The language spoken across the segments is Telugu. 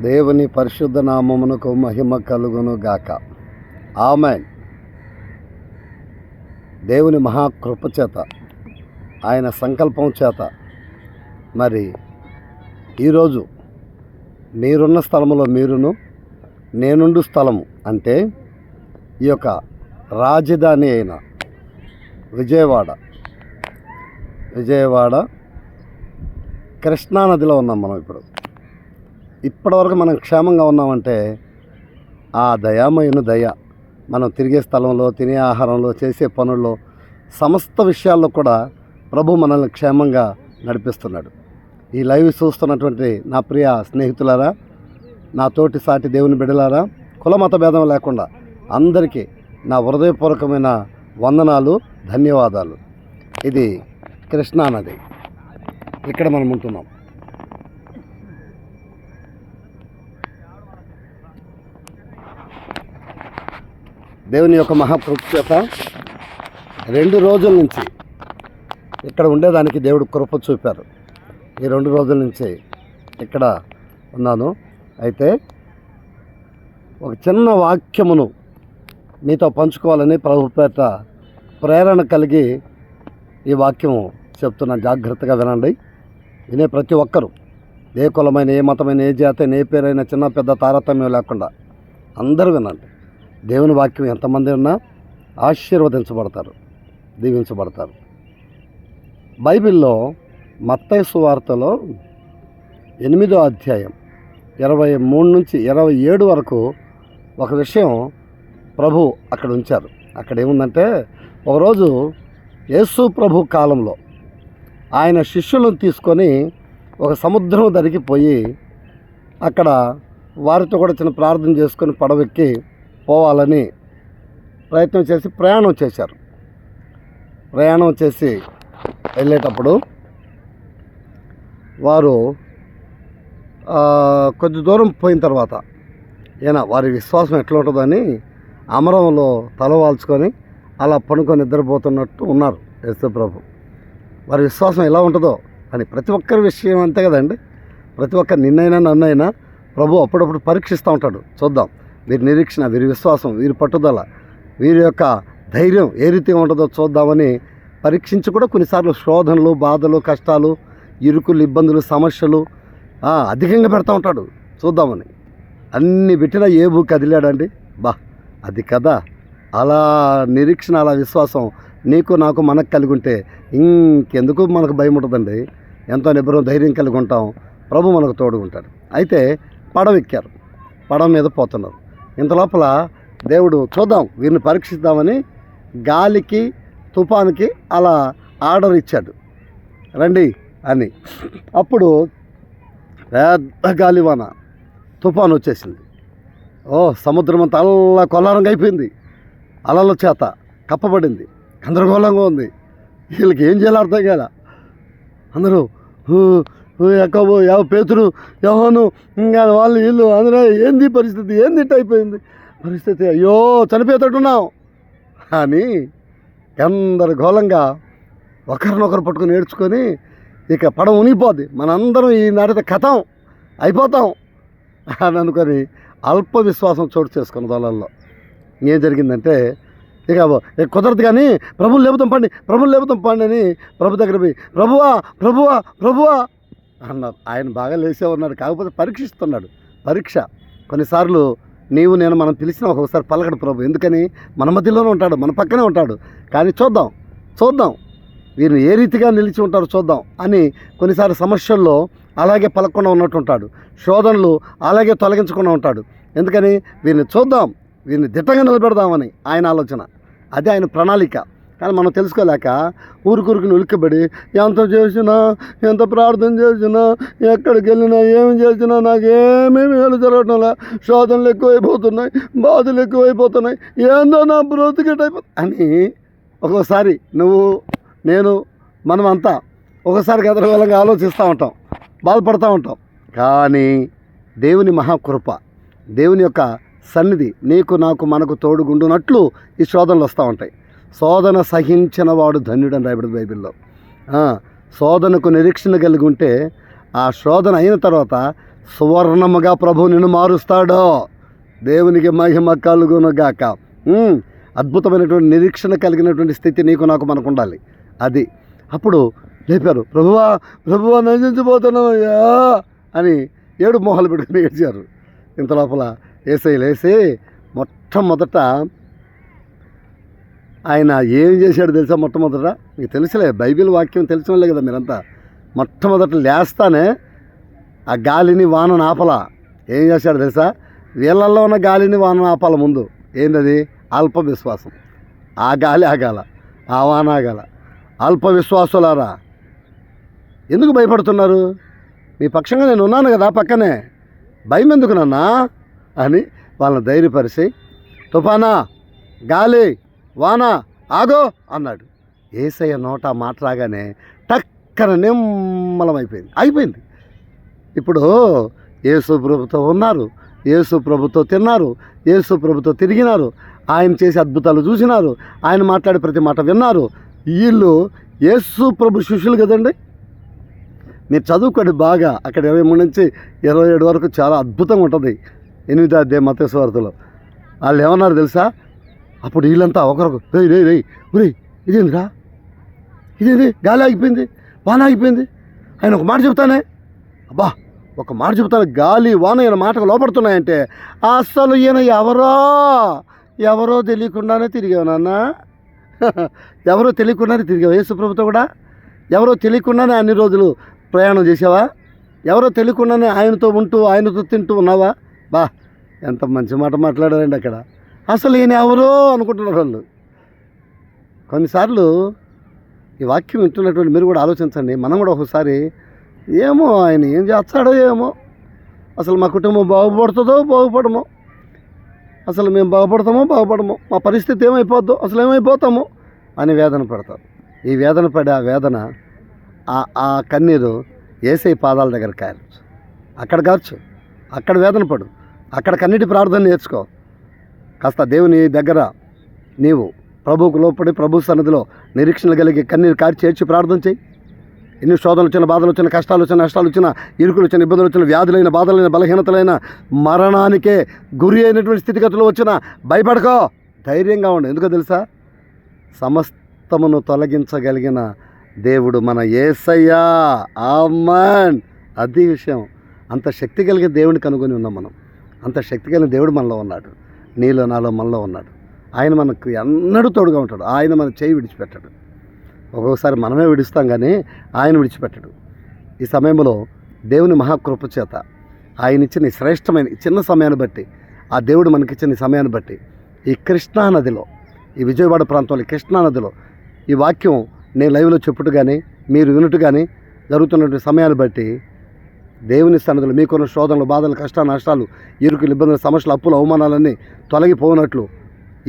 దేవుని పరిశుద్ధ నామమునకు మహిమ కలుగును గాక. ఆమేన్. దేవుని మహాకృప చేత, ఆయన సంకల్పం చేత మరి ఈరోజు మీరున్న స్థలములో మీరును, నేనుండు స్థలము అంటే ఈ యొక్క రాజధాని అయిన విజయవాడ కృష్ణానదిలో ఉన్నాం. మనం ఇప్పటివరకు మనం క్షేమంగా ఉన్నామంటే ఆ దయామయుని దయ. మనం తిరిగే స్థలంలో, తినే ఆహారంలో, చేసే పనుల్లో, సమస్త విషయాల్లో కూడా ప్రభు మనల్ని క్షేమంగా నడిపిస్తున్నాడు. ఈ లైవ్ చూస్తున్నటువంటి నా ప్రియ స్నేహితులారా, నా తోటి సాటి దేవుని బిడ్డలారా, కులమత భేదం లేకుండా అందరికీ నా హృదయపూర్వకమైన వందనాలు, ధన్యవాదాలు. ఇది కృష్ణానది, ఇక్కడ మనం ఉంటున్నాం. దేవుని యొక్క మహాకృప చేత 2 రోజుల నుంచి ఇక్కడ ఉండేదానికి దేవుడు కృప చూపారు. ఈ 2 రోజుల నుంచి ఇక్కడ ఉన్నాను. అయితే ఒక చిన్న వాక్యమును మీతో పంచుకోవాలని ప్రభు పేట ప్రేరణ కలిగి ఈ వాక్యము చెప్తున్నాను. జాగ్రత్తగా వినండి. వినే ప్రతి ఒక్కరూ, ఏ కులమైన, ఏ మతమైన, ఏ జాతి, ఏ పేరైనా, చిన్న పెద్ద తారతమ్యం లేకుండా అందరూ వినండి. దేవుని వాక్యం ఎంతమంది ఉన్నా ఆశీర్వదించబడతారు, దీవించబడతారు. బైబిల్లో మత్తయి సువార్తలో 8వ అధ్యాయం 23 నుంచి 27 వరకు ఒక విషయం ప్రభు అక్కడ ఉంచారు. అక్కడ ఏముందంటే, ఒకరోజు యేసు ప్రభు కాలంలో ఆయన శిష్యులను తీసుకొని ఒక సముద్రం దగ్గరికి పోయి అక్కడ వారితో కూడా చిన్న ప్రార్థన చేసుకొని పడవెక్కి పోవాలని ప్రయత్నం చేసి ప్రయాణం చేసి వెళ్ళేటప్పుడు వారు కొద్ది దూరం పోయిన తర్వాత వారి విశ్వాసం ఎట్లా ఉంటుందని అమరంలో తల వాల్చుకొని అలా పడుకొని నిద్రపోతున్నట్టు ఉన్నారు యేసు ప్రభు. వారి విశ్వాసం ఎలా ఉంటుందో అని ప్రతి ఒక్కరి విషయం అంతే కదండి. ప్రతి ఒక్కరు నిన్నైనా నన్నైనా ప్రభు అప్పుడప్పుడు పరీక్షిస్తూ ఉంటాడు. చూద్దాం వీరి నిరీక్షణ, వీరి విశ్వాసం, వీరి పట్టుదల, వీరి యొక్క ధైర్యం ఏ రీతిగా ఉంటుందో చూద్దామని పరీక్షించి కూడా కొన్నిసార్లు శోధనలు, బాధలు, కష్టాలు, ఇరుకులు, ఇబ్బందులు, సమస్యలు అధికంగా పెడతా ఉంటాడు చూద్దామని. అన్ని పెట్టినా ఏబు కదిలాడండి. అది కదా. అలా నిరీక్షణ, అలా విశ్వాసం నీకు నాకు మనకు కలిగి ఉంటే ఇంకెందుకు మనకు భయం ఉంటుందండి. ఎంతో నిబ్బరం, ధైర్యం కలిగి ఉంటాం. ప్రభు మనకు తోడుకుంటాడు. అయితే పడవ ఎక్కారు, పడవ మీద పోతున్నారు. ఇంత లోపల దేవుడు చూద్దాం వీరిని పరీక్షిద్దామని గాలికి, తుఫానుకి అలా ఆర్డర్ ఇచ్చాడు, రండి అని. అప్పుడు పెద్ద గాలివాన, తుఫాను వచ్చేసింది. సముద్రం అంతా అల్లా కొల్లారంగా అయిపోయింది. అలల చేత కప్పబడింది, గందరగోళంగా ఉంది. వీళ్ళకి ఏం చేయాలో అర్థం కాల. అందరూ యాకోబు, పేతురు, యోహాను, వాళ్ళు వీళ్ళు అందరూ ఏంది పరిస్థితి, ఏంది ఇట్ట అయిపోయింది పరిస్థితి, అయ్యో చనిపోయేటట్టున్నాం అని గందరగోళంగా ఒకరినొకరు పట్టుకొని ఏడ్చుకొని ఇక పడవ ఉనిగిపోద్ది, మనందరం ఈ నాటితో కథం అయిపోతాం అని అనుకొని అల్ప విశ్వాసం చోటు చేసుకున్న వాళ్ళల్లో ఏం జరిగిందంటే, ఇక కుదరదు కానీ ప్రభువుని లేపుతాం పండి అని ప్రభు దగ్గర పోయి ప్రభువా అన్నారు. ఆయన బాగా లేచే ఉన్నాడు, కాకపోతే పరీక్షిస్తున్నాడు. పరీక్ష కొన్నిసార్లు నీవు నేను మనం పిలిచిన ఒక్కొక్కసారి పలకడు ప్రభు. ఎందుకని? మన మధ్యలోనే ఉంటాడు, మన పక్కనే ఉంటాడు. కానీ చూద్దాం వీరిని ఏ రీతిగా నిలిచి ఉంటారో చూద్దాం అని కొన్నిసార్లు సమస్యల్లో అలాగే పలకకుండా ఉన్నట్టు ఉంటాడు. శోధనలు అలాగే తొలగించకుండా ఉంటాడు. ఎందుకని? వీరిని చూద్దాం, వీరిని దిట్టంగా నిలబెడదామని ఆయన ఆలోచన. అదే ఆయన ప్రణాళిక. కానీ మనం తెలుసుకోలేక ఊరికి ఉలిక్కబడి ఎంత చేసినా, ఎంత ప్రార్థన చేసినా, ఎక్కడికి వెళ్ళినా, ఏమి చేసినా నాకేమేమి ఏళ్ళు జరగటంలా, శోధనలు ఎక్కువైపోతున్నాయి, బాధలు ఎక్కువైపోతున్నాయి, ఏందో నా బ్రతికేటైపోతుంది అని ఒక్కోసారి నువ్వు, నేను, మనమంతా ఒకసారి గదరగోళంగా ఆలోచిస్తూ ఉంటాం, బాధపడుతూ ఉంటాం. కానీ దేవుని మహాకృప, దేవుని యొక్క సన్నిధి నీకు నాకు మనకు తోడుగుండునట్లు ఈ శోధనలు వస్తూ ఉంటాయి. శోధన సహించిన వాడు ధన్యుడని రాయబడింది బైబిల్లో. శోధనకు నిరీక్షణ కలిగి ఉంటే ఆ శోధన అయిన తర్వాత సువర్ణముగా ప్రభు నిన్ను మారుస్తాడు. దేవునికి మహిమ కలుగునుగాక. అద్భుతమైనటువంటి నిరీక్షణ కలిగినటువంటి స్థితి నీకు నాకు మనకు ఉండాలి. అది అప్పుడు లేపారు, ప్రభువా ప్రభువా నశించిపోతున్నామయ్యా అని ఏడు మొహాలు పెట్టుకుని ఏడ్చారు. ఇంత లోపల యేసయ్య లేసి మొట్టమొదట ఆయన ఏం చేశాడు తెలుసా? మొట్టమొదట మీకు తెలుసులే, బైబిల్ వాక్యం తెలిసినలే కదా మీరంతా. మొట్టమొదట లేస్తానే ఆ గాలిని వానను ఆపలా. ఏం చేశాడు తెలుసా? వీళ్ళల్లో ఉన్న గాలిని వానను ఆపాల. ముందు ఏంటది? అల్ప విశ్వాసం. ఆ గాలి ఆగాల, ఆ వాన ఆగాల. అల్ప విశ్వాసులారా ఎందుకు భయపడుతున్నారు? మీ పక్షంగా నేను ఉన్నాను కదా పక్కనే, భయం ఎందుకు నాన్నా అని వాళ్ళని ధైర్యపరిచి, తుఫానా, గాలి, వాన ఆగో అన్నాడు. యేసయ్య నోట మాట రాగానే టక్కన నిమ్మలమైపోయింది, ఆగిపోయింది. ఇప్పుడు యేసు ప్రభుతో ఉన్నారు, యేసు ప్రభుతో తిన్నారు, యేసు ప్రభుతో తిరిగినారు, ఆయన చేసే అద్భుతాలు చూసినారు, ఆయన మాట్లాడే ప్రతి మాట విన్నారు. వీళ్ళు యేసు ప్రభు శిష్యులు కదండి. మీరు చదువుకోండి బాగా. అక్కడ 23 నుంచి 27 వరకు చాలా అద్భుతంగా ఉంటుంది. 8వ అధ్యాయం మత్తయి సువార్తలో. వాళ్ళు ఏమన్నారు తెలుసా? అప్పుడు వీళ్ళంతా ఒకరికి రే ఇదేందిరా, ఇదేంది, గాలి ఆగిపోయింది, వాన ఆగిపోయింది, ఆయన ఒక మాట చెప్తానే, అబ్బా ఒక మాట చెప్తాను, గాలి వాన ఈయన మాటకు లోపడుతున్నాయంటే అసలు ఈయన ఎవరో తెలియకుండానే తిరిగావు నాన్న. ఎవరో తెలియకుండానే తిరిగావు యేసు ప్రభుతో కూడా. ఎవరో తెలియకుండానే అన్ని రోజులు ప్రయాణం చేసావా? ఎవరో తెలియకుండానే ఆయనతో ఉంటూ ఆయనతో తింటూ ఉన్నావా? బా ఎంత మంచి మాట మాట్లాడారండి అక్కడ. అసలు ఈయన ఎవరో అనుకుంటున్నారు వాళ్ళు. కొన్నిసార్లు ఈ వాక్యం వింటున్నటువంటి మీరు కూడా ఆలోచించండి. మనం కూడా ఒకసారి ఏమో ఆయన ఏం చేస్తాడో ఏమో, అసలు మా కుటుంబం బాగుపడుతుందో బాగుపడమో, అసలు మేము బాగుపడమో, మా పరిస్థితి ఏమైపోద్దో, అసలు ఏమైపోతామో అని వేదన పడతారు. ఈ వేదన పడే ఆ వేదన, ఆ కన్నీరు యేసయ్య పాదాల దగ్గర కాయచ్చు. అక్కడ కావచ్చు, అక్కడ వేదన పడు, అక్కడ కన్నీటి ప్రార్థన నేర్చుకో. కాస్త దేవుని దగ్గర నీవు ప్రభువుకు లోపడి ప్రభు సన్నిధిలో నిరీక్షణ కలిగి కన్నీరు కార్చి ఏడ్చి ప్రార్థన చేయి. ఎన్ని శోధనలు వచ్చిన, బాధలు వచ్చిన, కష్టాలు వచ్చిన, నష్టాలు వచ్చిన, ఇరుకులు వచ్చిన, ఇబ్బందులు వచ్చిన, వ్యాధులైన, బాధలైన, బలహీనతలైన, మరణానికే గురి అయినటువంటి స్థితిగతులు వచ్చిన భయపడకో, ధైర్యంగా ఉండు. ఎందుకో తెలుసా? సమస్తమును తొలగించగలిగిన దేవుడు మన యేసయ్య. ఆమేన్. అది విషయం. అంత శక్తి కలిగిన దేవుడిని కనుగొని ఉన్నాం మనం. అంత శక్తి కలిగిన దేవుడు మనలో ఉన్నాడు, నీలో నాలో మనలో ఉన్నాడు. ఆయన మనకు ఎన్నడూ తోడుగా ఉంటాడు. ఆయన మన చేయి విడిచిపెట్టాడు. ఒక్కొక్కసారి మనమే విడుస్తాం కానీ ఆయన విడిచిపెట్టడు. ఈ సమయంలో దేవుని మహాకృప చేత ఆయన ఇచ్చిన శ్రేష్టమైన చిన్న సమయాన్ని బట్టి, ఆ దేవుడు మనకిచ్చిన సమయాన్ని బట్టి, ఈ కృష్ణానదిలో, ఈ విజయవాడ ప్రాంతంలో కృష్ణానదిలో ఈ వాక్యం నేను లైవ్లో చెప్పుట కానీ మీరు వినుట కానీ జరుగుతున్నటువంటి సమయాన్ని బట్టి దేవుని సన్నిధిలో మీకున్న శోధనలు, బాధలు, కష్టాలు, నష్టాలు, ఇరుకులు, ఇబ్బందులు, సమస్యలు, అప్పులు, అవమానాలన్నీ తొలగిపోనట్లు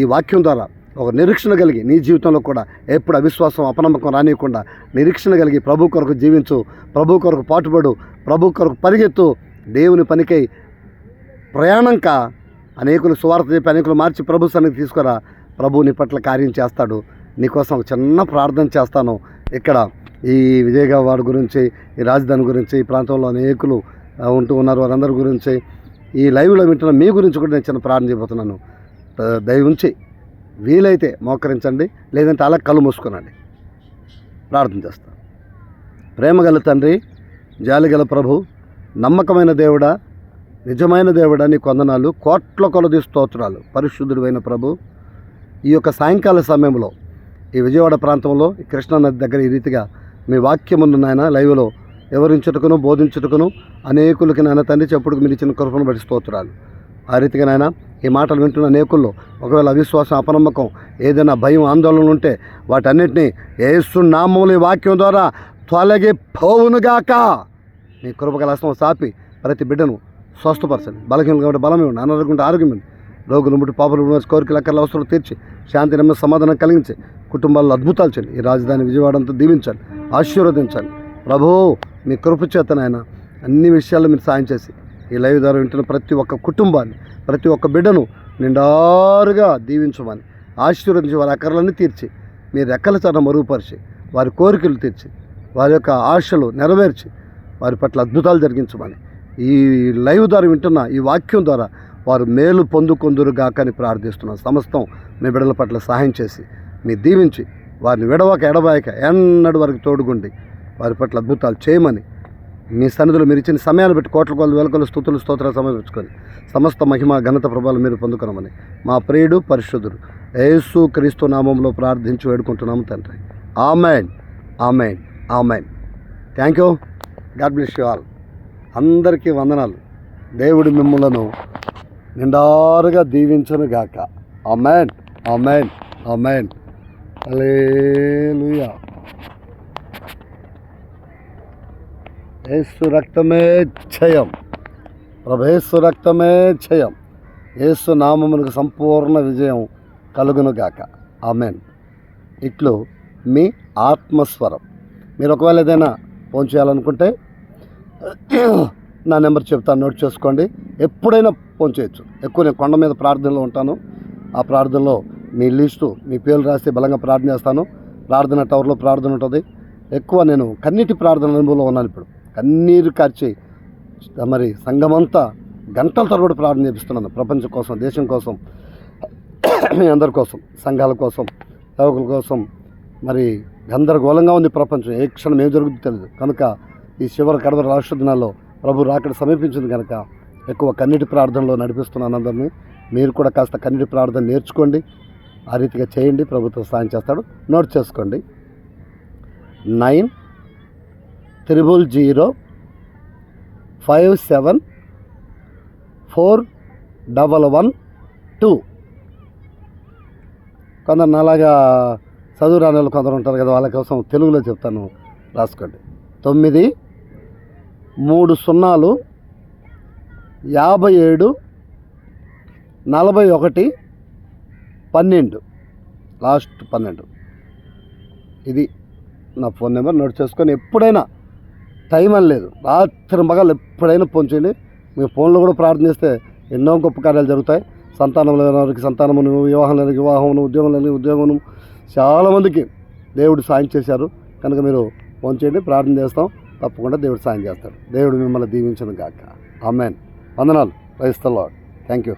ఈ వాక్యం ద్వారా ఒక నిరీక్షణ కలిగి నీ జీవితంలో కూడా ఎప్పుడు అవిశ్వాసం, అపనమ్మకం రానియకుండా నిరీక్షణ కలిగి ప్రభు కొరకు జీవించు, ప్రభు కొరకు పాటుపడు, ప్రభు కొరకు పరిగెత్తు. దేవుని పనికై ప్రయాణంకా అనేకులు సువార్త చెప్పి అనేకులు మార్చి ప్రభు సన్నిధికి తీసుకురా. ప్రభు నీ పట్ల కార్యం చేస్తాడు. నీకోసం ఒక చిన్న ప్రార్థన చేస్తాను. ఇక్కడ ఈ విజయవాడ గురించి, ఈ రాజధాని గురించి, ఈ ప్రాంతంలో అనేకులు ఉంటూ ఉన్నారు, వారందరి గురించి, ఈ లైవ్లో వింటున్న మీ గురించి కూడా నేను చిన్న ప్రార్థన చేయబోతున్నాను. దయవుంచి వీలైతే మోకరించండి, లేదంటే అలా కళ్ళు మూసుకునండి. ప్రార్థన చేస్తాను. ప్రేమగల తండ్రి, జాలిగల ప్రభు, నమ్మకమైన దేవుడా, నిజమైన దేవుడా, నీ కొందనాలు, కోట్ల కొలది స్తోత్రాలు. పరిశుద్ధుడైన ప్రభు, ఈ యొక్క సాయంకాల సమయంలో ఈ విజయవాడ ప్రాంతంలో ఈ కృష్ణానది దగ్గర ఈ రీతిగా మీ వాక్యమును నాయన లైవ్లో వివరించుటకును, బోధించుటకును, అనేకులకి నాయన తండ్రి చెప్పుడుకు మీరు ఇచ్చిన కృపను బట్టి స్తోత్రాలు. ఆ రీతిగా నాయన ఈ మాటలు వింటున్న అనేకుల్లో ఒకవేళ అవిశ్వాసం, అపనమ్మకం, ఏదైనా భయం, ఆందోళన ఉంటే వాటన్నిటినీ యేసు నామములో ఈ వాక్యం ద్వారా తొలగిపోవునుగాక. మీ కృపగల హస్తం సాపి ప్రతి బిడ్డను స్వస్థపరచండి. బలహీనలు కాబట్టి బలం ఇవ్వండి, అనారోగ్యం ఉంటే ఆరోగ్యం ఇవ్వండి, రోగులు ముట్టి పాపలు కోరికలు అక్కర్ల అవసరం తీర్చి శాంతి, నెమ్మది, సమాధానం కలిగించి కుటుంబాల్లో అద్భుతాలు చేయండి. ఈ రాజధాని విజయవాడ అంతా దీవించండి, ఆశీర్వదించండి. ప్రభువు మీ కృప చేతనైనా అన్ని విషయాల్లో మీరు సాయం చేసి ఈ లైవ్ ద్వారా వింటున్న ప్రతి ఒక్క కుటుంబాన్ని, ప్రతి ఒక్క బిడ్డను నిండారుగా దీవించమని ఆశీర్వదించి వారి అక్కర్లన్నీ తీర్చి మీ రెక్కల చాటున మరుగుపరిచి వారి కోరికలు తీర్చి వారి యొక్క ఆశలు నెరవేర్చి వారి పట్ల అద్భుతాలు జరిగించమని, ఈ లైవ్ ద్వారా వింటున్న ఈ వాక్యం ద్వారా వారు మేలు పొందుకొందురుగాక అని ప్రార్థిస్తున్నాను. సమస్తం మీ బిడ్డల పట్ల సహాయం చేసి మీ దీవించి వారిని విడవక ఎడబాయక ఎన్నటి వరకు తోడుగుండి వారి పట్ల అద్భుతాలు చేయమని మీ సన్నిధిలో మీరు ఇచ్చిన సమయాన్ని బట్టి కోట్ల కొలు వేలకొలు స్తుతులు స్తోత్రాలు సమర్పించుకొని సమస్త మహిమ ఘనత ప్రభావాలు మీరు పొందుకున్నామని మా ప్రియుడు పరిశుద్ధుడు యేసు క్రీస్తు నామంలో ప్రార్థించి వేడుకుంటున్నాము తండ్రి. Amen, amen, amen. Thank you. God bless you all. అందరికీ వందనాలు. దేవుడు మిమ్ములను నిండారుగా దీవించును గాక. Amen, amen, amen. Hallelujah. Yesu రక్తమే జయం, ప్రభు యేసు రక్తమే జయం. యేసు నామమునకు సంపూర్ణ విజయం కలుగును గాక. ఆమెన్. ఇట్లు మీ ఆత్మస్వరం. మీరు ఒకవేళ ఏదైనా ఫోన్ చేయాలనుకుంటే నా నెంబర్ చెప్తాను, నోట్ చేసుకోండి. ఎప్పుడైనా ఫోన్ చేయొచ్చు. ఎక్కువ నేను కొండ మీద ప్రార్థనలో ఉంటాను. ఆ ప్రార్థనలో మీ లిస్టు, మీ పేర్లు రాసి బలంగా ప్రార్థన చేస్తాను. ప్రార్థన టవర్లో ప్రార్థన ఉంటుంది. ఎక్కువ నేను కన్నీటి ప్రార్థన అనుభవంలో ఉన్నాను. ఇప్పుడు కన్నీరు కార్చి మరి సంఘమంతా గంటల తరబడి ప్రార్థన చేపిస్తున్నాను. ప్రపంచం కోసం, దేశం కోసం, మీ అందరి కోసం, సంఘాల కోసం, సేవకుల కోసం. మరి గందరగోళంగా ఉంది ప్రపంచం. ఏ క్షణం ఏం జరుగుతుందో తెలియదు. కనుక ఈ కడవరి రాష్ట్ర దినాల్లో ప్రభు రాకడ సమీపించింది కనుక ఎక్కువ కన్నీటి ప్రార్థనలో నడిపిస్తున్నాను అందరినీ. మీరు కూడా కాస్త కన్నీటి ప్రార్థన నేర్చుకోండి. ఆ రీతిగా చేయండి, ప్రభుత్వం సాయం చేస్తాడు. నోట్ చేసుకోండి. 900574112. కొందరు నాలాగా చదువు రాని వాళ్ళు కొందరు ఉంటారు కదా, వాళ్ళ కోసం తెలుగులో చెప్తాను, రాసుకోండి. 930574112, లాస్ట్ 12. ఇది నా ఫోన్ నెంబర్. నోట్ చేసుకొని ఎప్పుడైనా, టైం అని లేదు, రాత్రి మగలు ఎప్పుడైనా ఫోన్ చేయండి. మీ ఫోన్లో కూడా ప్రార్థన చేస్తే ఎన్నో గొప్ప కార్యాలు జరుగుతాయి. సంతానం లేని వారికి సంతానమును, వివాహం లేని వివాహమును, ఉద్యోగం లేని ఉద్యోగమును చాలామందికి దేవుడు సాయం చేశారు. కనుక మీరు ఫోన్ చేయండి, ప్రార్థన చేస్తాం. తప్పకుండా దేవుడు సాయం చేస్తాడు. దేవుడు మిమ్మల్ని దీవించును గాక. ఆమెన్. వందనాలు. Praise the Lord. Thank you.